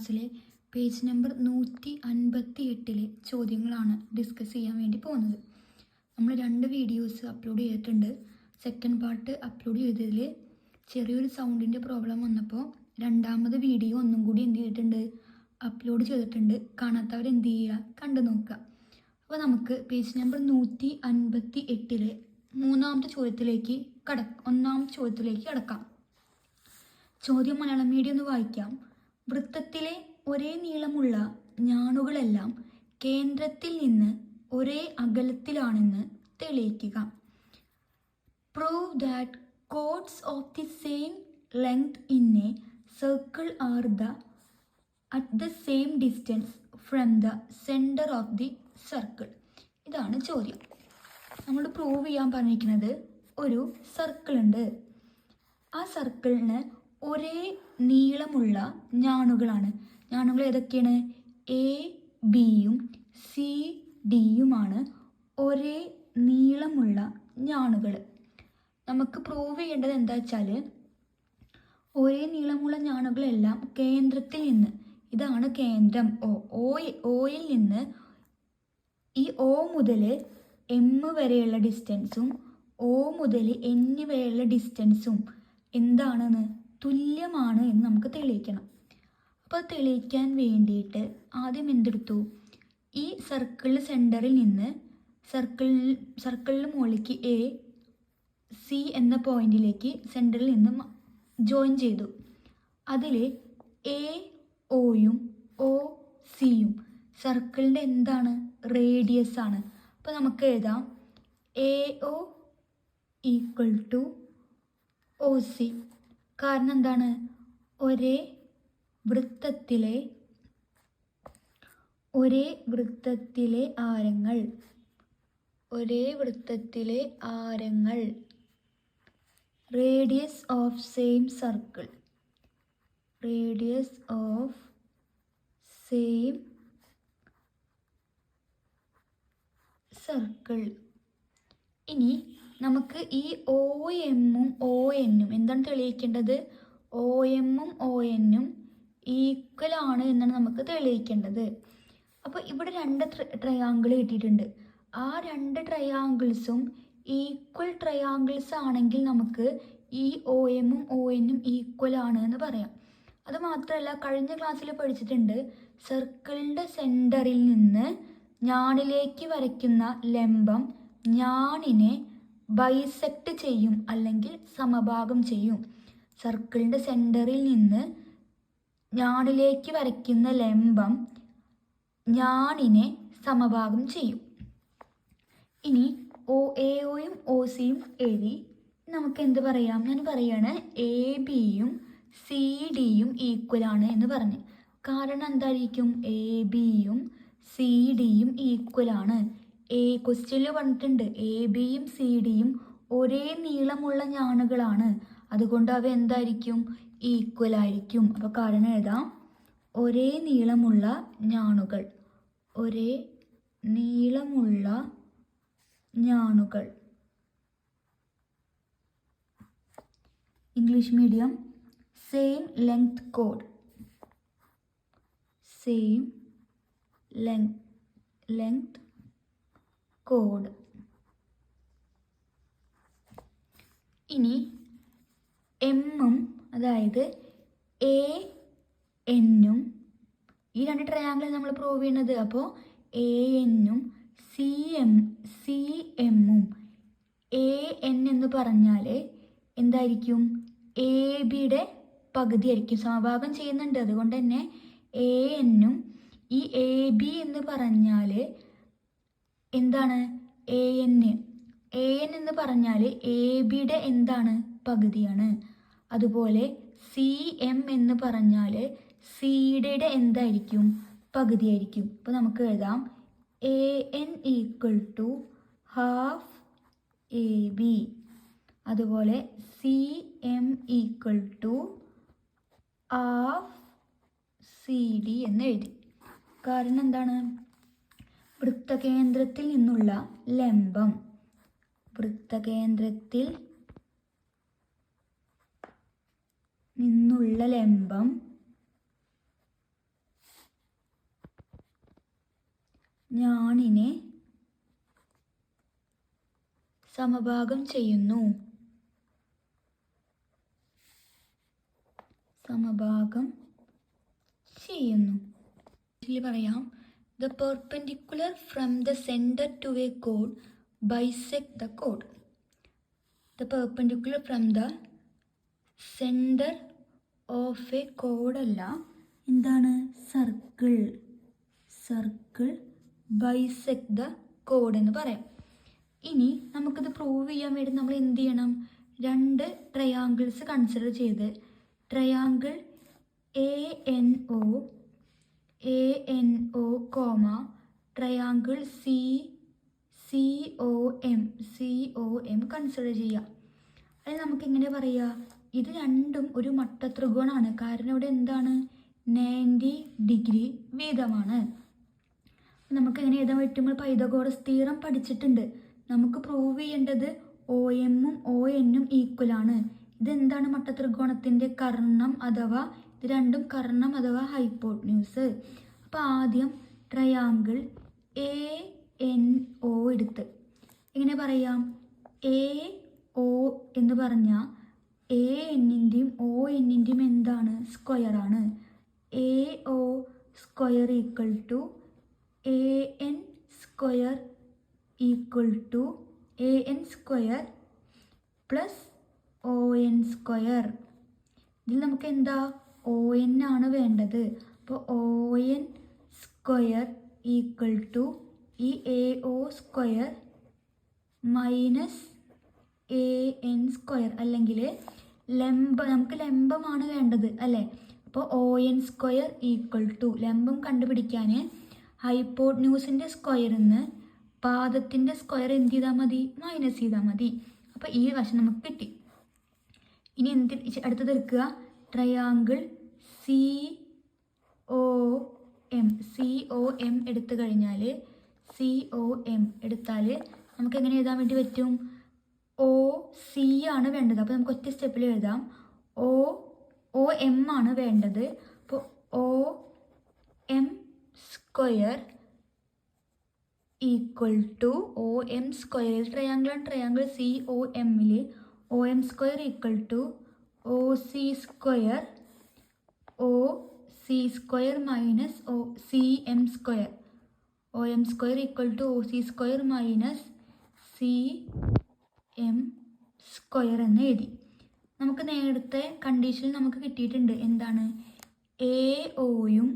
ക്ലാസ്സിലെ page number 158 ചോദ്യങ്ങളാണ് discuss ചെയ്യാൻ വേണ്ടി പോകുന്നത്. നമ്മൾ 2 വീഡിയോസ് അപ്ലോഡ് ചെയ്തിട്ടുണ്ട്. സെക്കൻഡ് പാർട്ട് അപ്ലോഡ് ചെയ്തതിൽ ചെറിയൊരു സൗണ്ടിൻ്റെ പ്രോബ്ലം വന്നപ്പോൾ രണ്ടാമത് വീഡിയോ ഒന്നും കൂടി എന്ത് ചെയ്തിട്ടുണ്ട്, അപ്ലോഡ് ചെയ്തിട്ടുണ്ട്. കാണാത്തവർ എന്ത് ചെയ്യുക, കണ്ടു നോക്കുക. അപ്പോൾ നമുക്ക് പേജ് നമ്പർ 158 ഒന്നാമത്തെ ചോദ്യത്തിലേക്ക് കടക്കാം. ചോദ്യം മലയാളം മീഡിയം ഒന്ന് വായിക്കാം. വൃത്തത്തിലെ ഒരേ നീളമുള്ള ഞാണുകളെല്ലാം കേന്ദ്രത്തിൽ നിന്ന് ഒരേ അകലത്തിലാണെന്ന് തെളിയിക്കുക. Prove that chords of the same length in a circle are at the same distance from the center of the circle. ഇതാണ് ചോദ്യം. നമ്മൾ പ്രൂവ് ചെയ്യാൻ പറഞ്ഞിരിക്കുന്നത് ഒരു സർക്കിൾ ഉണ്ട്. ആ സർക്കിളിന് ഒരേ നീളമുള്ള ഞാണുകളാണ്. ഞാണുകൾ ഏതൊക്കെയാണ്? എ ബിയും സി ഡിയുമാണ് ഒരേ നീളമുള്ള ഞാണുകൾ. നമുക്ക് പ്രൂവ് ചെയ്യേണ്ടത് എന്താ വെച്ചാൽ, ഒരേ നീളമുള്ള ഞാണുകളെല്ലാം കേന്ദ്രത്തിൽ നിന്ന്, ഇതാണ് കേന്ദ്രം ഓയിൽ നിന്ന് ഈ ഒ മുതൽ എം വരെയുള്ള ഡിസ്റ്റൻസും ഒ മുതൽ എൻ വരെയുള്ള ഡിസ്റ്റൻസും എന്താണെന്ന് തുല്യമാണ് എന്ന് നമുക്ക് തെളിയിക്കണം. അപ്പോൾ തെളിയിക്കാൻ വേണ്ടിയിട്ട് ആദ്യം എന്തെടുത്തു, ഈ സർക്കിൾ സെൻറ്ററിൽ നിന്ന് സർക്കിളിന് മുകളിലേക്ക് എ സി എന്ന പോയിന്റിലേക്ക് സെൻറ്ററിൽ നിന്ന് ജോയിൻ ചെയ്തു. അതിൽ എ ഒയും ഒ സിയും സർക്കിളിൻ്റെ എന്താണ്? റേഡിയസ് ആണ്. അപ്പോൾ നമുക്ക് എഴുതാം A O equal to O C. കാരണം എന്താണ്? ഒരേ വൃത്തത്തിലെ ആരങ്ങൾ റേഡിയസ് ഓഫ് സെയിം സർക്കിൾ ഇനി നമുക്ക് ഈ ഒ എമ്മും ഒ എന്നും എന്താണ് തെളിയിക്കേണ്ടത്? ഒ എമ്മും ഒ എന്നും ഈക്വൽ ആണ് എന്നാണ് നമുക്ക് തെളിയിക്കേണ്ടത്. അപ്പോൾ ഇവിടെ 2 ട്രയാങ്കിൾ കിട്ടിയിട്ടുണ്ട്. ആ 2 ട്രയാങ്കിൾസും ഈക്വൽ ട്രയാങ്കിൾസ് ആണെങ്കിൽ നമുക്ക് ഈ ഒ എമ്മും ഒ എന്നും ഈക്വൽ ആണ് എന്ന് പറയാം. അത് മാത്രമല്ല, കഴിഞ്ഞ ക്ലാസ്സിൽ പഠിച്ചിട്ടുണ്ട്, സർക്കിളിൻ്റെ സെൻറ്ററിൽ നിന്ന് ഞാണിലേക്ക് വരയ്ക്കുന്ന ലംബം ഞാണിനെ ബൈസെക്റ്റ് ചെയ്യും, അല്ലെങ്കിൽ സമഭാഗം ചെയ്യും. സർക്കിളിൻ്റെ സെൻറ്ററിൽ നിന്ന് ഞാണിലേക്ക് വരയ്ക്കുന്ന ലംബം ഞാണിനെ സമഭാഗം ചെയ്യും. ഇനി എഒയും ഒ സിയും എഴുതി നമുക്ക് എന്ത് പറയാം? ഞാൻ പറയാണ് എ ബിയും സി ഡിയും ഈക്വൽ ആണ് എന്ന് പറഞ്ഞ്. കാരണം എന്തായിരിക്കും? എ ബിയും സി ഡിയും ഈക്വൽ ആണ്. ക്വസ്റ്റ്യനിൽ പറഞ്ഞിട്ടുണ്ട് എ ബിയും സി ഡിയും ഒരേ നീളമുള്ള ഞാണുകളാണ്, അതുകൊണ്ട് അവ എന്തായിരിക്കും? ഈക്വൽ ആയിരിക്കും. അപ്പോൾ കാരണം എഴുതാം ഒരേ നീളമുള്ള ഞാണുകൾ. ഇംഗ്ലീഷ് മീഡിയം സെയിം ലെങ്ത് കോഡ്. ഇനി എമ്മും, അതായത് എ എന്നും, ഈ 2 ട്രയാങ്കിൾ നമ്മൾ പ്രൂവ് ചെയ്യുന്നത്. അപ്പോൾ എ എന്നും സി എമ്മും എ എൻ എന്ന് പറഞ്ഞാൽ എന്തായിരിക്കും? എ ബിയുടെ പകുതി ആയിരിക്കും. സമഭാഗം ചെയ്യുന്നുണ്ട്, അതുകൊണ്ട് തന്നെ എ എന്നും ഈ എ ബി എന്ന് പറഞ്ഞാൽ എന്താണ്? എ എൻ എന്ന് പറഞ്ഞാൽ എ ബിയുടെ എന്താണ്? പകുതിയാണ്. അതുപോലെ സി എം എന്ന് പറഞ്ഞാൽ സി ഡിയുടെ എന്തായിരിക്കും? പകുതിയായിരിക്കും. അപ്പോൾ നമുക്ക് എഴുതാം A N equal to half A B. അതുപോലെ C M equal to half C D എന്ന് എഴുതി. കാരണം എന്താണ്? വൃത്തകേന്ദ്രത്തിൽ നിന്നുള്ള ലംബം ഞാണിനെ സമഭാഗം ചെയ്യുന്നു. സമഭാഗം ചെയ്യുന്നു. ഇതിൽ പറയാം, the perpendicular from the center to a chord bisect the chord. The perpendicular from the center of a chord അല്ല, എന്താണ്? Circle. Circle bisect the chord എന്ന് പറയാം. ഇനി നമുക്കിത് പ്രൂവ് ചെയ്യാൻ വേണ്ടി നമ്മൾ എന്ത് ചെയ്യണം? രണ്ട് ട്രയാങ്കിൾസ് കൺസിഡർ ചെയ്ത് triangle ANO comma triangle COM consider ചെയ്യാം. അത് നമുക്ക് എങ്ങനെ പറയുക? ഇത് രണ്ടും ഒരു മട്ടത്രികോണാണ്. കാരണം ഇവിടെ എന്താണ്? 90 ഡിഗ്രി വീതമാണ്. നമുക്ക് എങ്ങനെ എഴുതാൻ പറ്റുമ്പോൾ പൈതഗോറസ് തിയറം പഠിച്ചിട്ടുണ്ട്. നമുക്ക് പ്രൂവ് ചെയ്യേണ്ടത് OM ഉം ON ഉം ഈക്വലാണ്. ഇതെന്താണ്? മട്ടത്രികോണത്തിൻ്റെ കർണം അഥവാ ഇത് രണ്ടും കർണം അഥവാ ഹൈപ്പോട്ന്യൂസ്. അപ്പോൾ ആദ്യം ട്രയാങ്കിൾ ANO എടുത്ത് എങ്ങനെ പറയാം? AO എന്ന് പറഞ്ഞാൽ ANൻ്റെയും ONൻ്റെയും എന്താണ്? സ്ക്വയറാണ്. AO square equal to AN square equal to AN square plus ON square. ഇതിൽ നമുക്ക് എന്താ? ON ആണ് വേണ്ടത്. അപ്പോൾ ON സ്ക്വയർ ഈക്വൽ ടു ഈ AO square minus AN square, അല്ലെങ്കിൽ നമുക്ക് ലംബമാണ് വേണ്ടത് അല്ലേ? അപ്പോൾ ON സ്ക്വയർ ഈക്വൽ ടു ലംബം കണ്ടുപിടിക്കാൻ ഹൈപ്പോട്ന്യൂസിൻ്റെ സ്ക്വയറിൽ നിന്ന് പാദത്തിൻ്റെ സ്ക്വയർ എന്ത് ചെയ്താൽ മതി? മൈനസ് ചെയ്താൽ മതി. അപ്പോൾ ഈ വശം നമുക്ക് കിട്ടി. ഇനി അടുത്തത് എടുക്കുക, ട്രയാങ്കിൾ COM എടുത്തു കഴിഞ്ഞാൽ COM എടുത്താൽ നമുക്ക് എങ്ങനെ എഴുതാൻ വേണ്ടി പറ്റും? OC ആണ് വേണ്ടത്. അപ്പോൾ നമുക്ക് ഒറ്റ സ്റ്റെപ്പിൽ എഴുതാം. OM ആണ് വേണ്ടത്. അപ്പോൾ OM square equal to OM square ട്രയാങ്കിളാണ്. ട്രയാങ്കിൾ COMൽ OM square equal to OC square minus CM square. OM square equal to OC square minus CM square എന്ന് എഴുതി. നമുക്ക് നേരത്തെ കണ്ടീഷനിൽ നമുക്ക് കിട്ടിയിട്ടുണ്ട് എന്താണ്? AOയും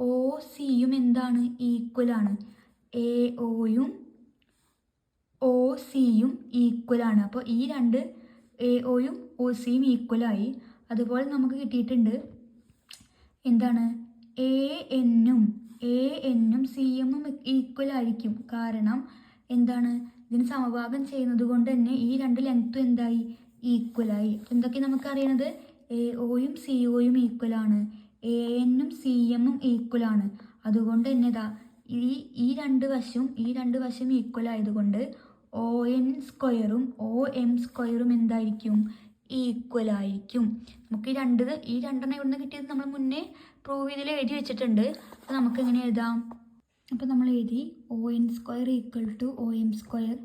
OCയും എന്താണ്? ഈക്വലാണ്. AOയും OCയും ഈക്വലാണ്. അപ്പോൾ ഈ രണ്ട് AOയും OCയും ഈക്വലായി. അതുപോലെ നമുക്ക് കിട്ടിയിട്ടുണ്ട് എന്താണ്? ANഉം CMഉം ഈക്വലായിരിക്കും. കാരണം എന്താണ്? ഇതിന് സമഭാഗം ചെയ്യുന്നത് കൊണ്ട് തന്നെ ഈ രണ്ട് ലെങ്ത്തും എന്തായി? ഈക്വലായി. എന്തൊക്കെ നമുക്ക് അറിയണത്? AOയും COയും ഈക്വലാണ്, ANഉം CMഉം ഈക്വലാണ്. അതുകൊണ്ട് തന്നെ ഈ രണ്ട് വശം ഈക്വൽ ആയതുകൊണ്ട് ON സ്ക്വയറും OM സ്ക്വയറും എന്തായിരിക്കും? ഈക്വലായിരിക്കും. നമുക്ക് ഈ രണ്ടെണ്ണം ഇവിടുന്ന് കിട്ടിയത് നമ്മൾ മുന്നേ പ്രൂവ് ചെയ്തിൽ എഴുതി വെച്ചിട്ടുണ്ട്. അപ്പോൾ നമുക്ക് എങ്ങനെ എഴുതാം? അപ്പോൾ നമ്മൾ എഴുതി ON square equal to OM square,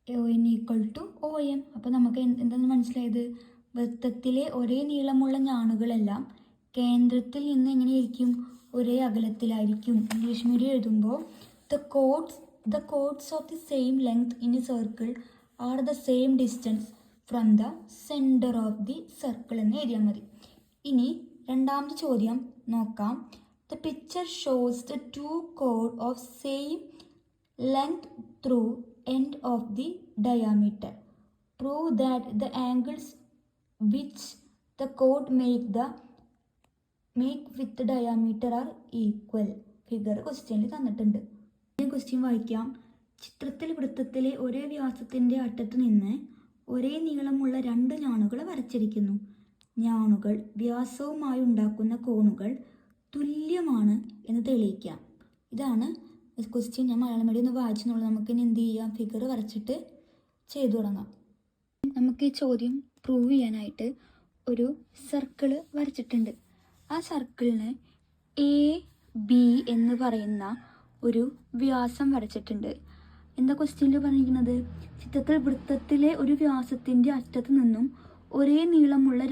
ON equal to OM. അപ്പോൾ നമുക്ക് എന്താണ് മനസ്സിലായത്? വൃത്തത്തിലെ ഒരേ നീളമുള്ള ഞാണുകളെല്ലാം കേന്ദ്രത്തിൽ നിന്ന് എങ്ങനെയായിരിക്കും? ഒരേ അകലത്തിലായിരിക്കും. ഇംഗ്ലീഷ് മീഡിയം എഴുതുമ്പോൾ the chords of the same length in a circle are the same distance from the center of the circle എന്ന് എഴുതിയാൽ മതി. ഇനി രണ്ടാമത്തെ ചോദ്യം നോക്കാം. The picture shows the two chords of same length through end of the diameter. Prove that the angles which the chord make with the diameter are equal. Figure ക്വസ്റ്റ്യനിൽ തന്നിട്ടുണ്ട്. Question വായിക്കാം. ചിത്രത്തിൽ വൃത്തത്തിലെ ഒരേ വ്യാസത്തിൻ്റെ അറ്റത്ത് നിന്ന് ഒരേ നീളമുള്ള രണ്ട് ഞാണുകൾ വരച്ചിരിക്കുന്നു. ഞാണുകൾ വ്യാസവുമായി ഉണ്ടാക്കുന്ന കോണുകൾ തുല്യമാണ് എന്ന് തെളിയിക്കാം. ഇതാണ് ക്വസ്റ്റ്യൻ. ഞാൻ മലയാളം മീഡിയം ഒന്ന് വായിച്ചെന്നുള്ളൂ. നമുക്കിനി എന്ത് ചെയ്യാം? ഫിഗർ വരച്ചിട്ട് ചെയ്തു തുടങ്ങാം. നമുക്ക് ഈ ചോദ്യം പ്രൂവ് ചെയ്യാനായിട്ട് ഒരു സർക്കിൾ വരച്ചിട്ടുണ്ട്. ആ സർക്കിളിന് AB എന്ന് പറയുന്ന ഒരു വ്യാസം വരച്ചിട്ടുണ്ട്. എന്താ ക്വസ്റ്റ്യനിൽ പറഞ്ഞിരിക്കുന്നത്? ചിത്രത്തിൽ വൃത്തത്തിലെ ഒരു വ്യാസത്തിൻ്റെ അറ്റത്ത് നിന്നും ഒരേ നീളമുള്ള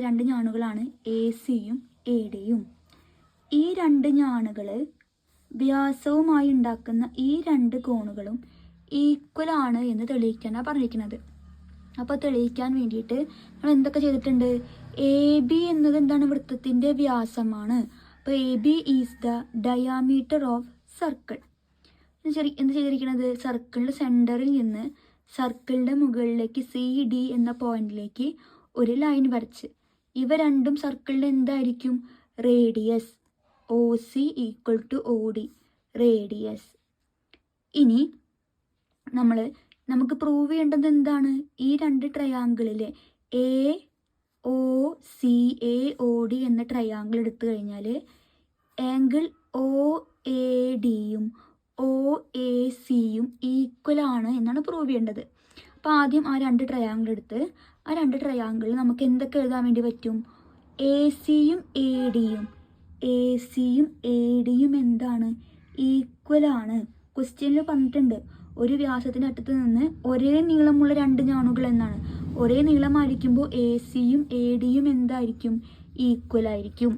രണ്ട് ഞാണുകളാണ് എ സിയും എ ഡിയും. ഈ രണ്ട് ഞാണുകൾ വ്യാസവുമായി ഉണ്ടാക്കുന്ന ഈ രണ്ട് കോണുകളും ഈക്വൽ ആണ് എന്ന് തെളിയിക്കാനാണ് പറഞ്ഞിരിക്കുന്നത്. അപ്പോൾ തെളിയിക്കാൻ വേണ്ടിയിട്ട് നമ്മൾ എന്തൊക്കെ ചെയ്തിട്ടുണ്ട്? എ ബി എന്നത് എന്താണ്? വൃത്തത്തിൻ്റെ വ്യാസമാണ്. അപ്പോൾ A B is the diameter of circle. എന്ത് ചെയ്തിരിക്കുന്നത്? സർക്കിളിൻ്റെ സെൻറ്ററിൽ നിന്ന് സർക്കിളിൻ്റെ മുകളിലേക്ക് സി ഡി എന്ന പോയിന്റിലേക്ക് ഒരു ലൈൻ വരച്ച് ഇവ രണ്ടും സർക്കിളിൻ്റെ എന്തായിരിക്കും? Radius. O C equal to O D, radius. ഇനി നമുക്ക് പ്രൂവ് ചെയ്യേണ്ടത് എന്താണ്? ഈ രണ്ട് ട്രയാങ്കിളിലെ A O C A O D എന്ന ട്രയാങ്കിൾ എടുത്തു കഴിഞ്ഞാൽ ആംഗിൾ ഒ എ ഡിയും ഒ എ സിയും ഈക്വൽ ആണ് എന്നാണ് പ്രൂവ് ചെയ്യേണ്ടത്. അപ്പോൾ ആദ്യം ആ രണ്ട് ട്രയാങ്കിൾ എടുത്ത് ആ രണ്ട് ട്രയാങ്കിളിൽ നമുക്ക് എന്തൊക്കെ എഴുതാൻ വേണ്ടി പറ്റും? എ സിയും എ ഡിയും എന്താണ്? ഈക്വൽ ആണ്. ക്വസ്റ്റ്യനിൽ പറഞ്ഞിട്ടുണ്ട് ഒരു വ്യാസത്തിൻ്റെ അറ്റത്ത് നിന്ന് ഒരേ നീളമുള്ള രണ്ട് ഞാണുകൾ എന്നാണ്. ഒരേ നീളമായിരിക്കുമ്പോൾ എ സിയും എ ഡിയും എന്തായിരിക്കും? ഈക്വൽ ആയിരിക്കും.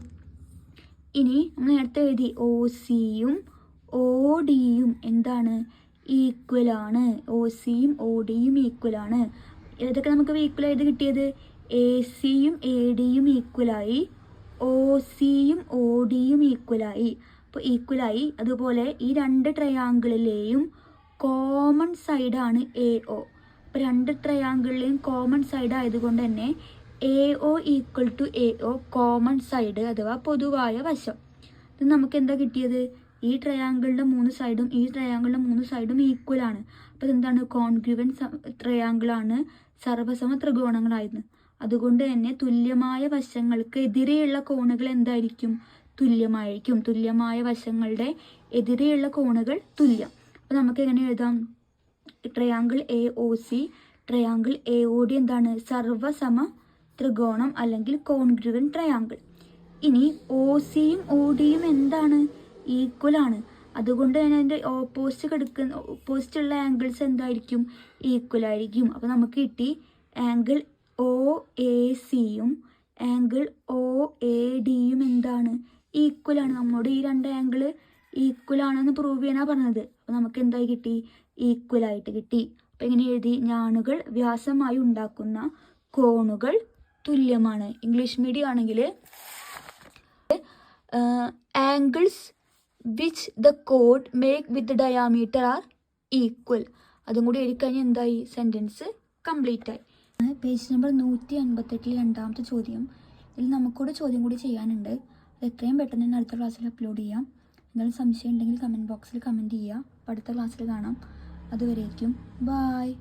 ഇനി നമ്മൾ നേരത്തെ എഴുതി ഒ സിയും ഒ ഡിയും എന്താണ്? ഈക്വൽ ആണ്. ഒ സിയും ഒ ഡിയും ഈക്വൽ ആണ്. ഏതൊക്കെ നമുക്ക് ഈക്വൽ ആയിട്ട് കിട്ടിയത്? എ സിയും എ ഡിയും ഈക്വലായി, ഒ സിയും ഒ ഡിയും ഈക്വലായി. അപ്പോൾ ഈക്വലായി. അതുപോലെ ഈ രണ്ട് ട്രയാങ്കിളിലെയും കോമൺ സൈഡാണ് എ ഒ. അപ്പോൾ രണ്ട് ട്രയാങ്കിളിലെയും കോമൺ സൈഡ് ആയതുകൊണ്ട് തന്നെ A O equal to A O, common side അഥവാ പൊതുവായ വശം. ഇത് നമുക്ക് എന്താ കിട്ടിയത്? ഈ ട്രയാങ്കിളിൻ്റെ മൂന്ന് സൈഡും ഈക്വൽ ആണ്. അപ്പോൾ ഇതെന്താണ്? കോൺഗ്രുവൻ ട്രയാങ്കിളാണ്, സർവസമ ത്രികോണങ്ങളായിരുന്നു. അതുകൊണ്ട് തന്നെ തുല്യമായ വശങ്ങൾക്ക് എതിരെയുള്ള കോണുകൾ എന്തായിരിക്കും? തുല്യമായിരിക്കും. തുല്യമായ വശങ്ങളുടെ എതിരെയുള്ള കോണുകൾ തുല്യം. അപ്പോൾ നമുക്ക് എങ്ങനെ എഴുതാം? Triangle A O C, triangle A O D എന്താണ്? സർവസമ ത്രികോണം അല്ലെങ്കിൽ കോൺഗ്രുവൻ ട്രയാങ്കിൾ. ഇനി ഒ സിയും ഒ ഡിയും എന്താണ്? ഈക്വൽ ആണ്. അതുകൊണ്ട് തന്നെ അതിൻ്റെ ഓപ്പോസിറ്റുള്ള ആംഗിൾസ് എന്തായിരിക്കും? ഈക്വൽ ആയിരിക്കും. അപ്പോൾ നമുക്ക് കിട്ടി ആംഗിൾ ഒ എ സിയും ആംഗിൾ ഒ എ ഡിയും എന്താണ്? ഈക്വൽ ആണ്. നമ്മോട് ഈ രണ്ട് ആംഗിൾ ഈക്വൽ ആണെന്ന് പ്രൂവ് ചെയ്യാനാണ് പറഞ്ഞത്. അപ്പോൾ നമുക്ക് എന്തായി കിട്ടി? ഈക്വൽ ആയിട്ട് കിട്ടി. അപ്പോൾ എങ്ങനെ എഴുതി? ഞാണുകൾ വ്യാസമായി ഉണ്ടാക്കുന്ന കോണുകൾ തുല്യമാണ്. ഇംഗ്ലീഷ് മീഡിയം ആണെങ്കിൽ ആംഗിൾസ് വിച്ച് ദ കോഡ് make with diameter are equal. അതും കൂടി എഴുതിക്കഴിഞ്ഞാൽ എന്തായി? സെൻറ്റൻസ് കംപ്ലീറ്റ് ആയി. പേജ് നമ്പർ 158 രണ്ടാമത്തെ ചോദ്യം. ഇതിൽ നമുക്കൂടെ ചോദ്യം കൂടി ചെയ്യാനുണ്ട്. അത് എത്രയും പെട്ടെന്ന് തന്നെ അടുത്ത ക്ലാസ്സിൽ അപ്ലോഡ് ചെയ്യാം. എന്തെങ്കിലും സംശയം ഉണ്ടെങ്കിൽ കമൻറ്റ് ബോക്സിൽ കമൻറ്റ് ചെയ്യുക. അപ്പോൾ അടുത്ത ക്ലാസ്സിൽ കാണാം. അതുവരേക്കും ബായ്.